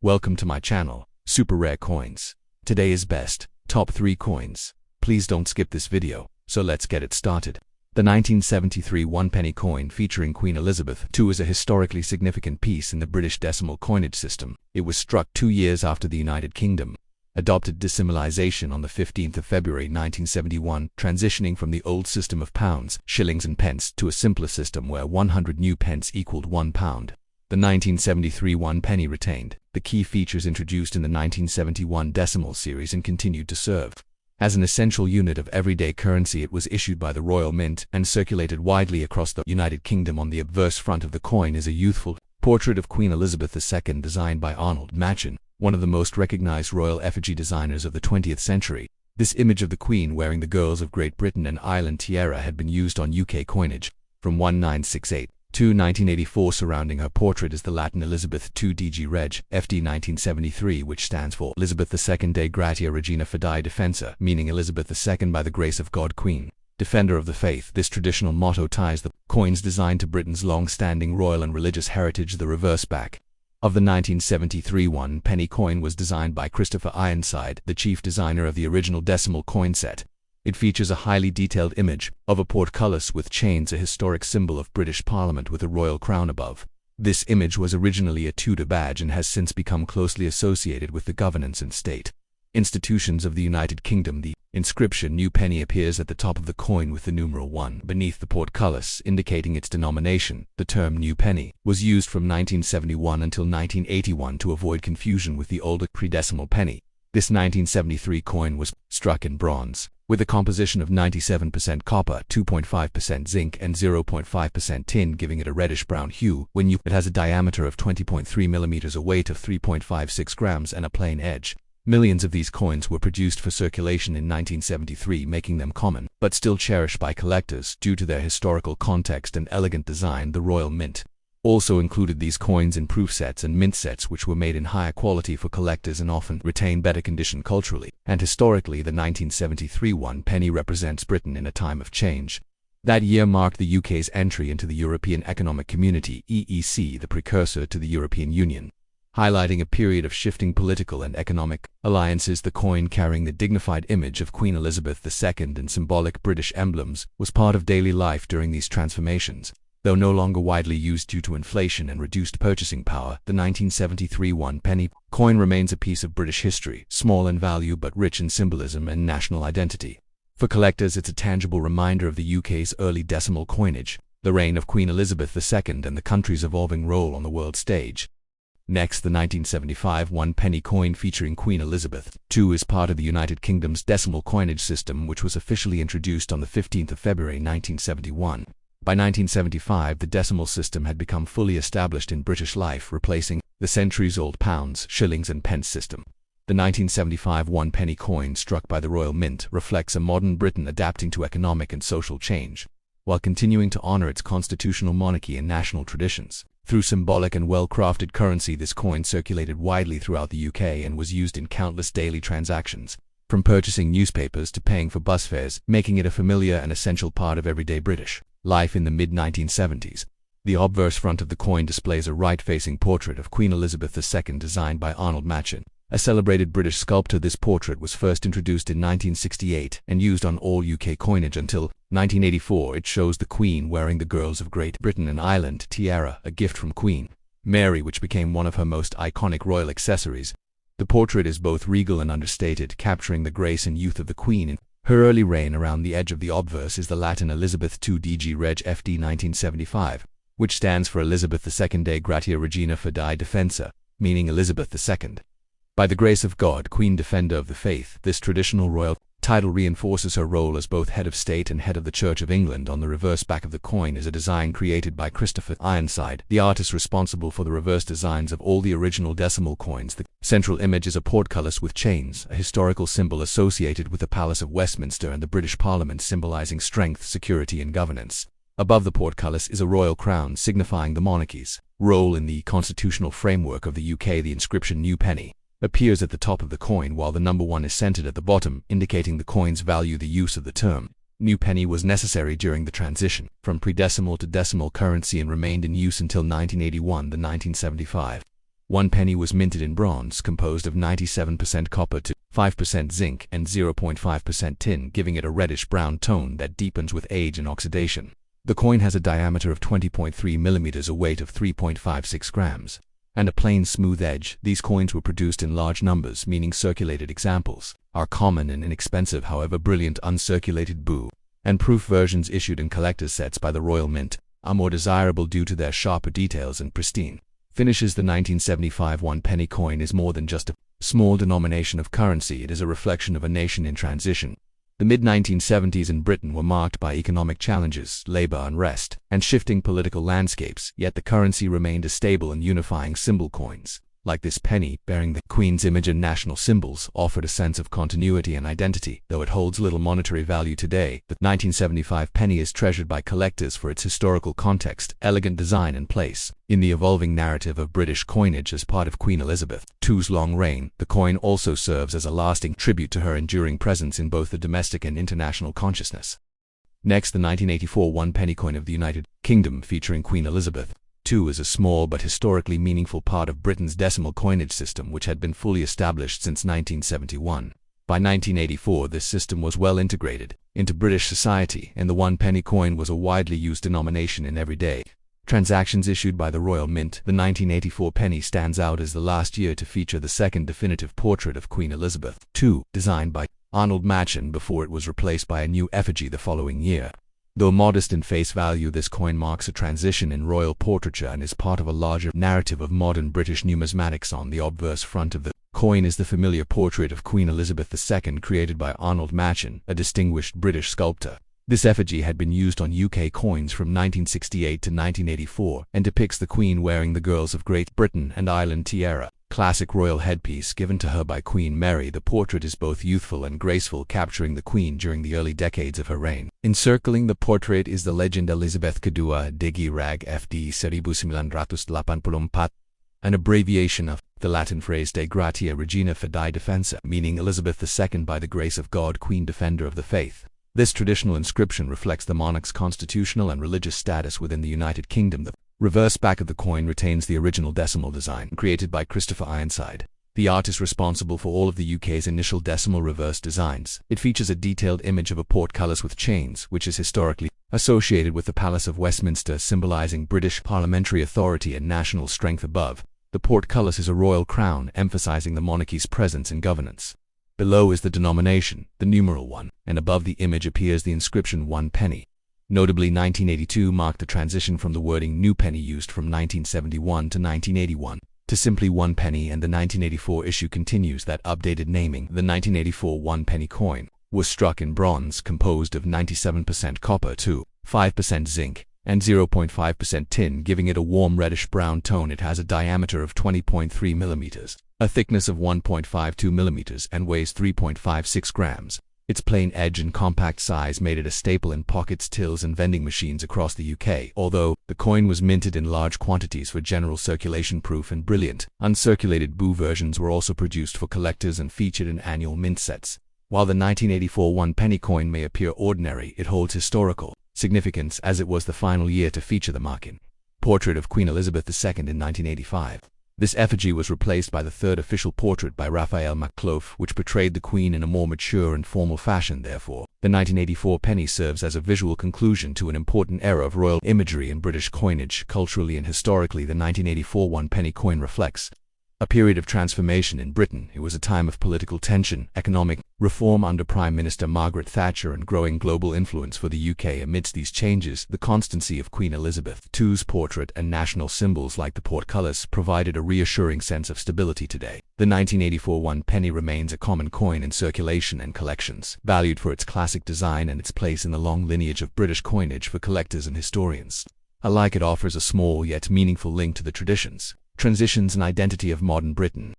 Welcome to my channel, Super Rare Coins. Today is best, top 3 coins. Please don't skip this video, so let's get it started. The 1973 one-penny coin featuring Queen Elizabeth II is a historically significant piece in the British decimal coinage system. It was struck 2 years after the United Kingdom adopted decimalisation on the 15th of February 1971, transitioning from the old system of pounds, shillings and pence to a simpler system where 100 new pence equaled 1 pound. The 1973 one-penny retained the key features introduced in the 1971 decimal series and continued to serve as an essential unit of everyday currency. It was issued by the Royal Mint and circulated widely across the United Kingdom. On the obverse front of the coin is a youthful portrait of Queen Elizabeth II designed by Arnold Machin, one of the most recognized royal effigy designers of the 20th century. This image of the Queen wearing the Girls of Great Britain and Ireland tiara had been used on UK coinage from 1968 to 1984. Surrounding her portrait is the Latin Elizabeth II DG Reg, FD 1973, which stands for Elizabeth II Dei Gratia Regina Fidei Defensa, meaning Elizabeth II by the grace of God Queen, Defender of the Faith. This traditional motto ties the coin's design to Britain's long-standing royal and religious heritage. The reverse back of the 1973 one-penny coin was designed by Christopher Ironside, the chief designer of the original decimal coin set. It features a highly detailed image of a portcullis with chains, a historic symbol of British Parliament with a royal crown above. This image was originally a Tudor badge and has since become closely associated with the governance and state institutions of the United Kingdom. The inscription "New Penny" appears at the top of the coin with the numeral 1 beneath the portcullis, indicating its denomination. The term "New Penny" was used from 1971 until 1981 to avoid confusion with the older pre-decimal penny. This 1973 coin was struck in bronze, with a composition of 97% copper, 2.5% zinc, and 0.5% tin, giving it a reddish-brown hue. It has a diameter of 20.3 millimeters, a weight of 3.56 grams, and a plain edge. Millions of these coins were produced for circulation in 1973, making them common, but still cherished by collectors due to their historical context and elegant design. The Royal Mint also included these coins in proof sets and mint sets, which were made in higher quality for collectors and often retain better condition culturally and historically. The 1973 one-penny represents Britain in a time of change. That year marked the UK's entry into the European Economic Community (EEC), the precursor to the European Union, highlighting a period of shifting political and economic alliances. The coin, carrying the dignified image of Queen Elizabeth II and symbolic British emblems, was part of daily life during these transformations. Though no longer widely used due to inflation and reduced purchasing power, the 1973 one-penny coin remains a piece of British history, small in value but rich in symbolism and national identity. For collectors, it's a tangible reminder of the UK's early decimal coinage, the reign of Queen Elizabeth II, and the country's evolving role on the world stage. Next, the 1975 one-penny coin featuring Queen Elizabeth II is part of the United Kingdom's decimal coinage system, which was officially introduced on the 15th of February 1971. By 1975, the decimal system had become fully established in British life, replacing the centuries-old pounds, shillings and pence system. The 1975 one-penny coin struck by the Royal Mint reflects a modern Britain adapting to economic and social change, while continuing to honor its constitutional monarchy and national traditions. Through symbolic and well-crafted currency, this coin circulated widely throughout the UK and was used in countless daily transactions, from purchasing newspapers to paying for bus fares, making it a familiar and essential part of everyday British life. In the mid-1970s, the obverse front of the coin displays a right-facing portrait of Queen Elizabeth II designed by Arnold Machin, a celebrated British sculptor. This portrait was first introduced in 1968 and used on all UK coinage until 1984. It shows the Queen wearing the Girls of Great Britain and Ireland tiara, a gift from Queen Mary, which became one of her most iconic royal accessories. The portrait is both regal and understated, capturing the grace and youth of the Queen in her early reign. Around the edge of the obverse is the Latin Elizabeth II DG Reg, FD 1975, which stands for Elizabeth II Dei Gratia Regina Fidei Defensa, meaning Elizabeth II by the grace of God Queen, Defender of the Faith. This traditional royal title reinforces her role as both head of state and head of the Church of England. On the reverse back of the coin is a design created by Christopher Ironside, the artist responsible for the reverse designs of all the original decimal coins. The central image is a portcullis with chains, a historical symbol associated with the Palace of Westminster and the British Parliament, symbolizing strength, security and governance. Above the portcullis is a royal crown, signifying the monarchy's role in the constitutional framework of the UK. The inscription "New Penny" appears at the top of the coin, while the number 1 is centered at the bottom, indicating the coin's value. The use of the term "new penny" was necessary during the transition from pre-decimal to decimal currency and remained in use until 1981. The 1975 1 penny was minted in bronze, composed of 97% copper to 5% zinc and 0.5% tin, giving it a reddish-brown tone that deepens with age and oxidation. The coin has a diameter of 20.3 millimeters, a weight of 3.56 grams, and a plain, smooth edge. These coins were produced in large numbers, meaning circulated examples are common and inexpensive. However, brilliant uncirculated boo and proof versions issued in collector's sets by the Royal Mint are more desirable due to their sharper details and pristine finishes. The 1975 1 penny coin is more than just a small denomination of currency. It is a reflection of a nation in transition. The mid-1970s in Britain were marked by economic challenges, labor unrest, and shifting political landscapes, yet the currency remained a stable and unifying symbol. Coins like this penny, bearing the Queen's image and national symbols, offered a sense of continuity and identity. Though it holds little monetary value today, the 1975 penny is treasured by collectors for its historical context, elegant design, and place in the evolving narrative of British coinage. As part of Queen Elizabeth II's long reign, the coin also serves as a lasting tribute to her enduring presence in both the domestic and international consciousness. Next, the 1984 1 penny coin of the United Kingdom, featuring Queen Elizabeth II, is a small but historically meaningful part of Britain's decimal coinage system, which had been fully established since 1971. By 1984, this system was well integrated into British society, and the 1 penny coin was a widely used denomination in everyday transactions issued by the Royal Mint. The 1984 penny stands out as the last year to feature the second definitive portrait of Queen Elizabeth II, designed by Arnold Machen, before it was replaced by a new effigy the following year. Though modest in face value, this coin marks a transition in royal portraiture and is part of a larger narrative of modern British numismatics. On the obverse front of the coin is the familiar portrait of Queen Elizabeth II, created by Arnold Machen, a distinguished British sculptor. This effigy had been used on UK coins from 1968 to 1984 and depicts the Queen wearing the Girls of Great Britain and Ireland tiara, classic royal headpiece given to her by Queen Mary. The portrait is both youthful and graceful, capturing the Queen during the early decades of her reign. Encircling the portrait is the legend Elizabeth Kedua Digi Rag FD 1984, an abbreviation of the Latin phrase De Gratia Regina Fidei Defensa, meaning Elizabeth II by the grace of God, Queen Defender of the Faith. This traditional inscription reflects the monarch's constitutional and religious status within the United Kingdom. The reverse back of the coin retains the original decimal design, created by Christopher Ironside, the artist responsible for all of the UK's initial decimal reverse designs. It features a detailed image of a portcullis with chains, which is historically associated with the Palace of Westminster, symbolizing British parliamentary authority and national strength. Above the portcullis is a royal crown, emphasizing the monarchy's presence and governance. Below is the denomination, the numeral 1, and above the image appears the inscription 1 penny. Notably, 1982 marked the transition from the wording new penny used from 1971 to 1981 to simply 1 penny, and the 1984 issue continues that updated naming. The 1984 1 penny coin was struck in bronze, composed of 97% copper to 5% zinc and 0.5% tin, giving it a warm reddish-brown tone. It has a diameter of 20.3 millimeters, a thickness of 1.52 millimeters, and weighs 3.56 grams. Its plain edge and compact size made it a staple in pockets, tills, and vending machines across the UK. Although the coin was minted in large quantities for general circulation, proof and brilliant uncirculated boo versions were also produced for collectors and featured in annual mint sets. While the 1984 1 penny coin may appear ordinary, it holds historical significance, as it was the final year to feature the marking portrait of Queen Elizabeth II in 1985. This effigy was replaced by the third official portrait by Raphael MacClough, which portrayed the Queen in a more mature and formal fashion. Therefore, the 1984 penny serves as a visual conclusion to an important era of royal imagery in British coinage. Culturally and historically, the 1984 1 penny coin reflects a period of transformation in Britain. It was a time of political tension, economic reform under Prime Minister Margaret Thatcher, and growing global influence for the UK. Amidst these changes, the constancy of Queen Elizabeth II's portrait and national symbols like the portcullis provided a reassuring sense of stability today. The 1984 1 penny remains a common coin in circulation and collections, valued for its classic design and its place in the long lineage of British coinage for collectors and historians alike. It offers a small yet meaningful link to the traditions, transitions, and identity of modern Britain.